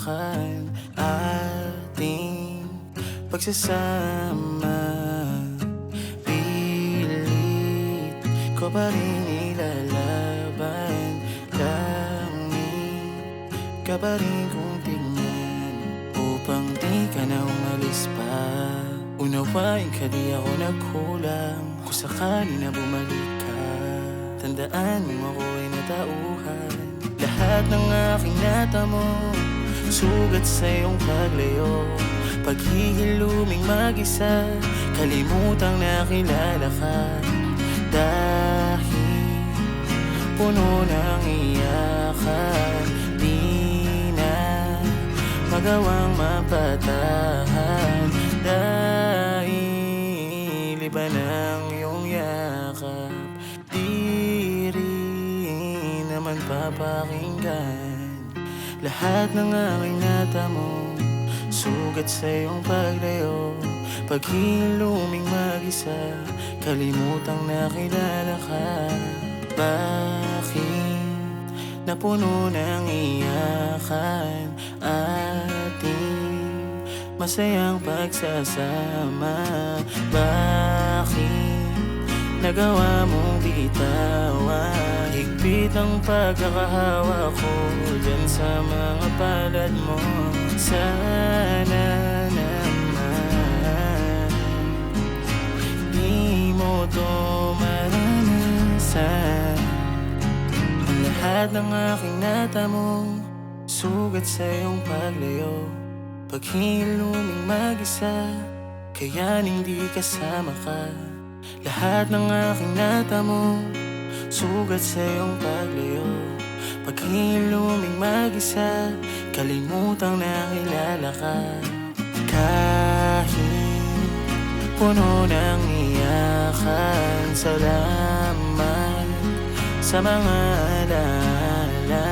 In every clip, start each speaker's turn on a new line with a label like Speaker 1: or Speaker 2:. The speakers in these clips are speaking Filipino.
Speaker 1: iyakan ating pagsasama. Pilit ko pa rin ilalaban, langit ka pa rin kung tignan, upang di ka na umalis pa. Unawain ka, di ako nagkulang kung sakali na bumalik ka. Tandaan mo ako'y natauhan, lahat ng aking natamo sugat sa iyong paglayo. Paghihiluming mag-isa, kalimutang nakilala ka. Dahil puno ng iyakan, di na magawang mapatahan. Dahil iba ng iyong yakap, di rin naman papakinggan. Lahat ng aking natamo sugat sa iyong paglayo. Paghiluming mag-isa, kalimutang nakilala ka. Bakit napuno ng iyakan ating masayang pagsasama? Bakit nagawa mong bitawan? Higpit ang pagkakahawa ko dyan sa mga palad mo. Sana naman di mo to maranasan. Ang lahat ng aking natamo sugat sa iyong paglayo. Paghiluming mag-isa, kaya hindi kasama ka. Lahat ng aking natamo sugat sa iyong paglayo. Paghiluming mag-isa, kalimutang nakilala ka. Kahit puno ng iyakan, salamat sa mga alaala.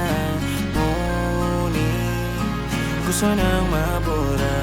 Speaker 1: Ngunit gusto nang mabura